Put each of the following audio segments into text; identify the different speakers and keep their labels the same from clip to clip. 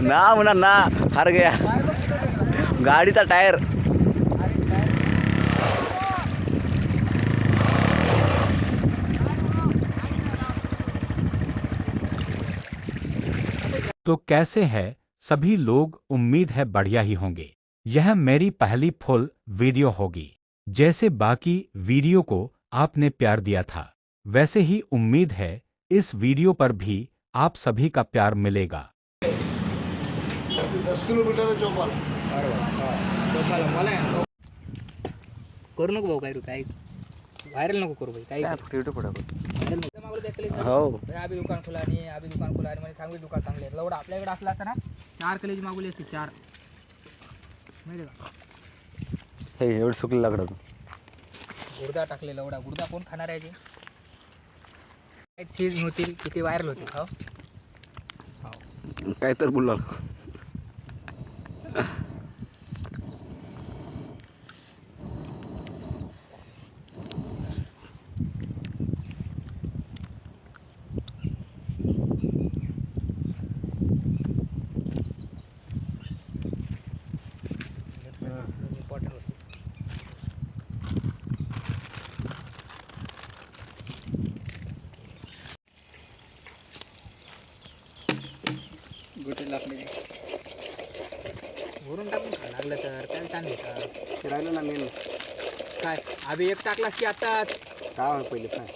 Speaker 1: ना म्हणा ना हार गया गाडीचा टायर.
Speaker 2: तो कैसे हैं सभी लोग, उम्मीद है बढ़िया ही होंगे। यह मेरी पहली फुल वीडियो होगी। जैसे बाकी वीडियो को आपने प्यार दिया था वैसे ही उम्मीद है इस वीडियो पर भी आप सभी का प्यार मिलेगा।
Speaker 3: 10 किलोमीटर चौपाल.
Speaker 4: करू नको भाऊ काय काय व्हायरल नको करू भाई काही
Speaker 1: हो
Speaker 4: आधी दुकान खुला आणि आधी दुकान खुला आणि म्हणजे चांगली दुकान चांगले आहेत. लवडा आपल्याकडे असला असता ना 4 कलेजी मागवली असते 4 माहिती का.
Speaker 1: हे एवढं सुकलं लागलं
Speaker 4: गुर्दा टाकले लवडा. गुर्दा कोण खाणार आहे ते काय चीज होतील किती व्हायरल होतील. हो
Speaker 1: काय तर बोलला.
Speaker 4: इम्पॉर्टंट होती. गोटे लागले वरून टाकून खा लागलं तर काय ताण घेतात.
Speaker 3: राहिलं ना मेन
Speaker 4: काय आधी एक टाकलास की आताच
Speaker 3: काय पहिले काय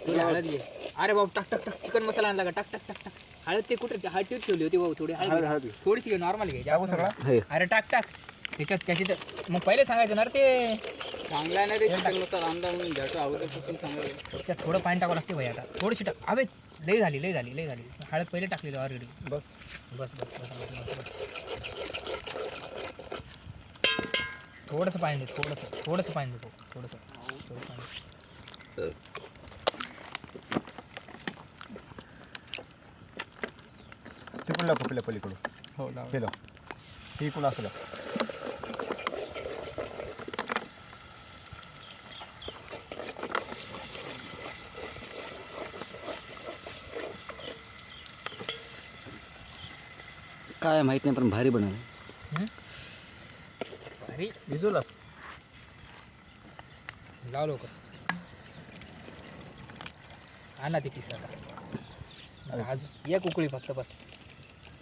Speaker 4: तुला हळद घे. अरे बाबू टाक टाक टाक चिकन मसाला आणला का टाक टाक टाक टाक. हळद ते कुठे हळद ठेवली होती भाऊ थोडी हळद थोडीशी घे नॉर्मल घे जाऊ सगळा.
Speaker 1: हे
Speaker 4: अरे टाक टाक त्याच्यात त्याची तर मग पहिले सांगायचं ना रे ते
Speaker 5: चांगला नाही रे चिकन मसाला आणला म्हणून झटो अगोदरपासून सांगायला.
Speaker 4: त्यात थोडं पाणी टाकावं लागते भाई. आता थोडीशी टाक. अबे लई झाली लई झाली लई झाली. हळद पहिले टाकलेली ऑलरेडी.
Speaker 3: बस
Speaker 4: बस बस बस बस बस थोडंसं पाणी दे. थोडंसं पाणी देतो. थोडंसं पाणी.
Speaker 3: तिकडला कुठल्या पलीकडून
Speaker 5: हो लाव.
Speaker 3: केलं ही कोण असलं
Speaker 1: काय माहित नाही पण भारी बनवलं.
Speaker 4: अरे
Speaker 5: भिजवलास
Speaker 4: लाव लवकर. आणा ती पिसा अजून एक उकळी फक्त बस.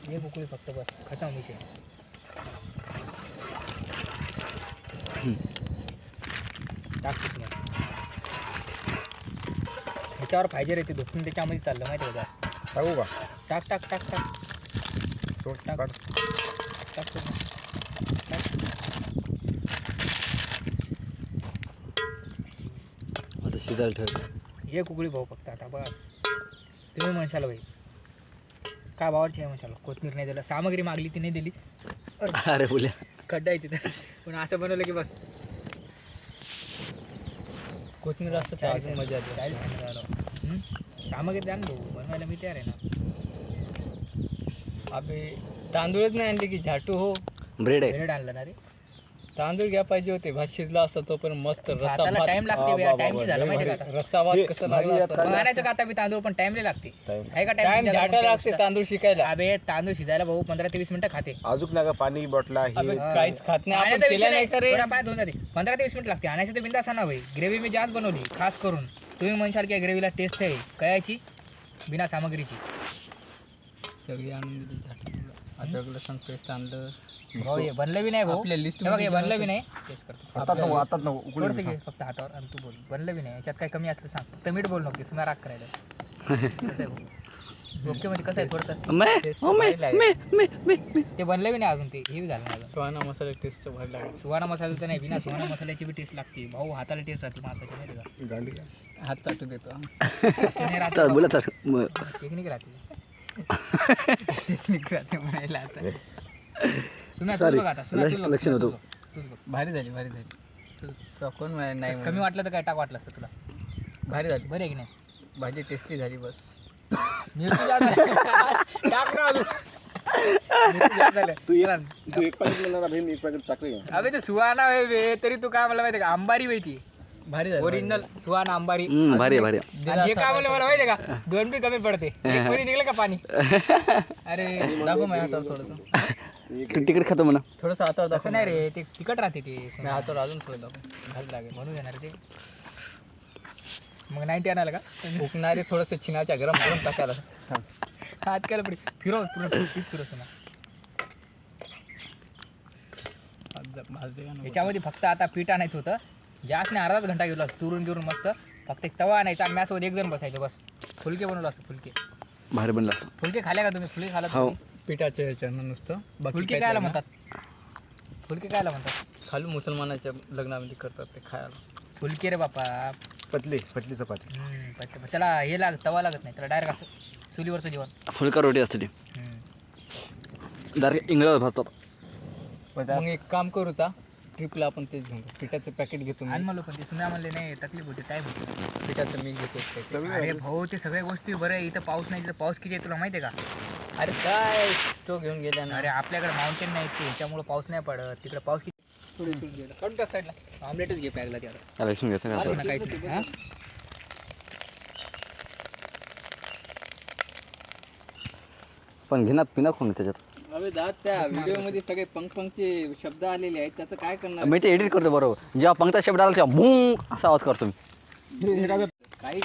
Speaker 4: एक उकळी फक्त बस. खतम विषय. टाक तिथून. ह्याच्यावर पाहिजे रे ते धुपून त्याच्यामध्ये चाललं माहिती आहे का जास्त.
Speaker 3: टाकू का
Speaker 4: टाक टाक टाक टाक सोड टाक टाक टाक.
Speaker 1: आता शिजायला ठेव.
Speaker 4: एक उकळी भाऊ फक्त आता बस. तुम्ही म्हणशाल भाई का भावाची आहे म्हणशाल कोथमीर नाही दिलं. सामग्री मागली ती नाही दिली.
Speaker 1: अरे बोल्या
Speaker 4: खड्डा आहे तिथं पण असं बनवलं की बस कोथमीर असतं तर अजून मजा येते. सामग्री द्या ना भाऊ बनवायला मी तयार आहे ना.
Speaker 5: अबे तांदूळच नाही आणले की झाटू हो.
Speaker 1: ब्रेड आहे.
Speaker 4: ब्रेड आणलं ना रे.
Speaker 5: तांदूळ घ्या पाहिजे होते. भात शिजला असता तो पण मस्त रस्सा
Speaker 4: भाताला
Speaker 5: भात.
Speaker 4: टाइम लागते. टाइम नाही झाला माहिती का आता.
Speaker 5: रस्सा भात कसं लागला असता.
Speaker 4: मग आणायचं का आता मी तांदूळ पण टाइम नाही लागते. आहे का
Speaker 5: टाइम झाटा लागते तांदूळ शिकायला.
Speaker 4: अबे तांदूळ शिजायला भाऊ 15 ते 20 मिनिटं खाते.
Speaker 3: अजून नाही का पाणी बॉटला
Speaker 5: अबे
Speaker 3: हे
Speaker 5: काहीच खात नाही आपण.
Speaker 4: आणायचा
Speaker 5: केला
Speaker 4: विषय
Speaker 5: नाही का रे.
Speaker 4: थोडा पाय धुवून जाते. 15 ते 20 मिनिट लागते. आणायचं तर बिंदास आणा भाई. ग्रेव्ही मी जास्त बनवली खास करून. तुम्ही म्हणशाल की ग्रेव्हीला टेस्ट आहे कयाची बिना सामग्रीची.
Speaker 5: सगळी आणून दिली झाटू. अद्रक लसूण पेस्ट आणलं.
Speaker 4: भाऊ हे बनलं बी नाही भाऊ.
Speaker 5: आपल्या लिस्ट
Speaker 4: हे बघ हे बनलं बी नाही. टेस्ट करतो
Speaker 3: आता उकळी
Speaker 4: थोडंसं घे फक्त हातावर आणि तू बोल. बनलं बी नाही. याच्यात काय कमी असलं सांग. फक्त मीठ बोल नको. तुम्हाला राग करायला कसं आहे भाऊ. ओके म्हणजे कसं आहे थोडंसं ते बनलं बी नाही अजून. ते हे बी झालं नाही अजून.
Speaker 5: सुहाना मसाला टेस्ट भर लागला.
Speaker 4: सुहाणा मसाल्याचं नाही. बिना सुहाणा मसाल्याची बी टेस्ट लागते भाऊ. हाताला टेस्ट राहते माणसाची माहिती का.
Speaker 3: गांडी
Speaker 5: हात चाटू देतो.
Speaker 4: असं नाही राहते
Speaker 1: तर
Speaker 4: भाऊ.
Speaker 1: बोला तर मग
Speaker 4: टेक्निक राहते.
Speaker 5: टेक्निक राहते म्हणायला आता.
Speaker 4: सुम्या
Speaker 1: Sorry.
Speaker 4: तूच बघ आता. सुम्या तूच बघ.
Speaker 5: लक्षण होतो.
Speaker 4: तूच बघ.
Speaker 5: भारी झाली भारी झाली. चॉकोन नाही
Speaker 4: कमी वाटलं तर काय टाक वाटलं असतं तुला.
Speaker 5: भारी झाली.
Speaker 4: बरं आहे की नाही.
Speaker 5: भाजी टेस्टी झाली बस.
Speaker 4: मिरची जास्त आहे. टाक ना अजून. मिरची जास्त झाली.
Speaker 3: तू एक पॅकेट म्हणणार मी एक पॅकेट टाकले
Speaker 4: अबे ते सुहाणा आहे बे. तरी तू काय मला माहिती का अंबारी माहिती.
Speaker 5: भारी झालं
Speaker 4: ओरिजिनल सुहान अंबारी.
Speaker 1: भारी आहे भारी आहे.
Speaker 4: आणि हे काय म्हणलं मला माहिती आहे का, 2 बी कमी पडते. एक मध्ये निघलं का पाणी. अरे
Speaker 5: दाखव माझ्या हातावर थोडंसं
Speaker 1: तिकीट खातो म्हणा.
Speaker 5: थोडंसं हातावर दाखव
Speaker 4: असं नाही रे, ते तिखट राहते ते.
Speaker 5: माझ्या हातावर अजून थोडं दाखव भारी लागेल
Speaker 4: म्हणून येणार ते. मग 90 आणायला का
Speaker 5: उकणारे थोडंसं छिनाच्या गरम करून टाकायला
Speaker 4: हात केला पडी फिरव पूर्ण पीस फिरवतो ना. याच्यामध्ये फक्त आता पीठ आणायचं होतं. जास्त नाही, अर्धाच घंटा गेलो चुरून गिरून मस्त. फक्त एक तवा आणायचा आणि मॅसोबत 1 जण बसायचं बस. फुलके बनवलं असतं फुलके.
Speaker 1: भारी बनला असतं.
Speaker 4: फुलके खाल्या का तुम्ही? फुलके खाला
Speaker 1: हो.
Speaker 5: पिठाच्या ह्याच्यानं नुसतं बाकी
Speaker 4: फुलके
Speaker 5: काही
Speaker 4: कायला
Speaker 5: नाही.
Speaker 4: म्हणतात? फुलके कायला म्हणतात?
Speaker 5: खाली मुसलमानाच्या लग्नामध्ये करतात ते खायला.
Speaker 4: फुलके रे बापा.
Speaker 3: पतली चपाती.
Speaker 4: त्याला हे तवा लागत नाही, त्याला डायरेक्ट असं चुलीवरचं जेवण.
Speaker 1: फुलका रोटी असते ती. डायरेक्ट इंग्रज भाजतात.
Speaker 3: पण त्या
Speaker 5: मग एक काम करू आता ट्रिपला आपण तेच घेऊन जाऊ. पिठाचं पॅकेट घेतो मी.
Speaker 4: आणि मला पण ते सुन्या म्हणले नाही, तकलीफ होती, टाईम होती.
Speaker 5: पिठाचं मी घेतो एक packet.
Speaker 4: अरे भाऊ ते सगळ्या गोष्टी बरं आहे. इथं पाऊस नाही, तिथं पाऊस किती आहे तुला माहिती आहे का?
Speaker 5: अरे काय स्टोव घेऊन गेल्या ना.
Speaker 4: अरे आपल्याकडे माउंटेन नाही ते, त्यामुळे पाऊस नाही पडत. तिकडे पाऊस किती. काढून टाक साईडला. ऑमलेटच घे पॅकला त्याला.
Speaker 1: त्याला इसून घ्यायचं का
Speaker 4: ना काहीच नाही. हा?
Speaker 1: पण घेणार पिना कोण त्याच्यात.
Speaker 5: अरे दादा त्या व्हिडिओमध्ये सगळे पंखचे शब्द आलेले आहेत त्याचं काय करणार.
Speaker 1: मी ते एडिट करतो बरोबर. जेव्हा पंक्ता शब्द आला तेव्हा भूं असा आवाज करतो मी.
Speaker 5: काही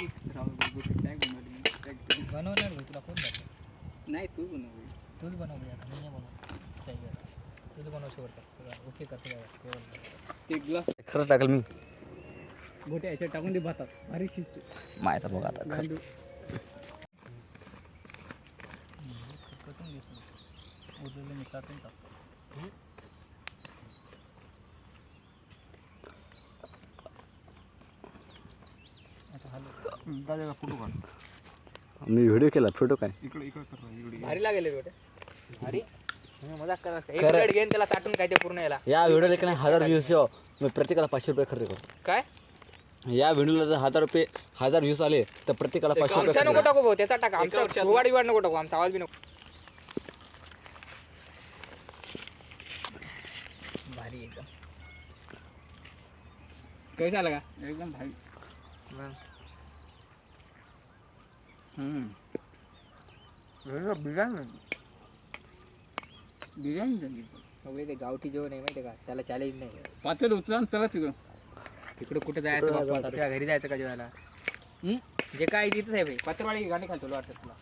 Speaker 4: बनवणार भाई, तुला कोण जातं?
Speaker 5: नाही तू बनव.
Speaker 4: तूच बनवली आता, मी नाही बनवत. तुझं बनव शेवटचं. ओके कर सगळं.
Speaker 5: ते ग्लास
Speaker 1: खरंच टाकल मी.
Speaker 5: गोट्या ह्याच्यात टाकून दे भातात. भारी शिजते.
Speaker 1: माहिती आहे बघा आता खरं.
Speaker 5: उरलेलं मी टाकून टाकतो.
Speaker 3: दादा फोटो काढ.
Speaker 1: मी व्हिडिओ केला फोटो काय.
Speaker 3: इकडे कर ना, इकडे.
Speaker 4: भारी लागेल रे बेटे. भारी. मजाक करत एक प्लेट घेऊन त्याला चाटून काय ते पूर्ण याला.
Speaker 1: या व्हिडिओला केला 1000 व्ह्यूज हो. मी प्रत्येकाला 500 रुपये खर्च करतो.
Speaker 4: काय
Speaker 1: या व्हिडिओला जर 1000 व्ह्यूज आले तर प्रत्येकाला 500 रुपये
Speaker 4: आमचा
Speaker 1: खर्च
Speaker 4: नको टाकू भाऊ, त्याचा टाका. आमचा वाडी वाढ नको टाकू, आमचा आवाज बी नको. भारी एकदम.
Speaker 5: कसं आलं का एकदम भारी. बिर्याणी झाली.
Speaker 4: सगळे ते गावठी जेवण आहे माहिती आहे का, त्याला चॅलेंज नाही.
Speaker 5: पातेल उचला चला तिकडं.
Speaker 4: तिकडे कुठे जायचं बाप्पा आता, तुझ्या घरी जायचं का जेवायला? जे काय तिथंच आहे भाई. पत्रवाडी गाणी खालतो वाटतं तुला.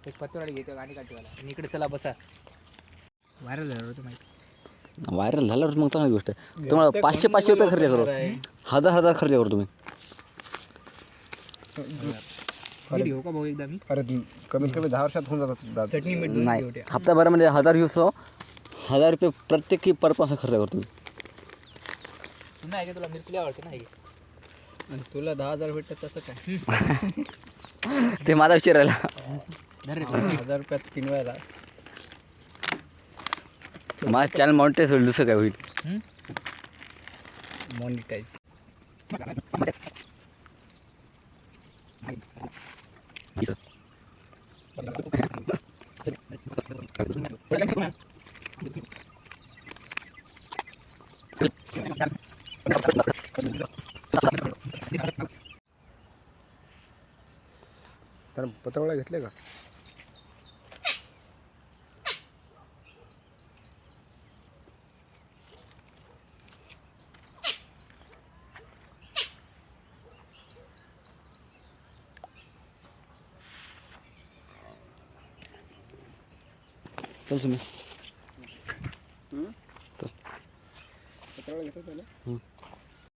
Speaker 4: एक पत्रवाडी घेतो गाणी काढतो मला. आणि इकडे चला बसा. व्हायरल झालं होतं माहिती.
Speaker 1: व्हायरल झाल्यावर मग चांगली गोष्ट आहे. तुम्हाला 500 रुपये खर्च करू. 1000 खर्च करू तुम्ही.
Speaker 4: नीट घेऊ का भाऊ एकदा मी?
Speaker 3: अरे कमीत कमी 10 वर्षात होऊन जातात दादा.
Speaker 5: चटणी मीठ
Speaker 1: नाही हप्ताभरामध्ये 1000 व्ह्यूज 1000 रुपये प्रत्येकी पर पर्सन खर्च करतो मी.
Speaker 4: पुन्हा आहे का तुला मिरची आवडते ना?
Speaker 5: आणि तुला 10,000 भेटतात तसं काय.
Speaker 1: ते माझा विचार राहिला.
Speaker 5: 1000 रुपयात किनवायला.
Speaker 1: माझं चॅनल माउंटेन होईल दुसरं काय होईल.
Speaker 5: मॉनिटाईज.
Speaker 3: तर पत्रवळा घेतले का?
Speaker 1: चल तुम्ही.
Speaker 3: पत्रवळा घेतला त्याला.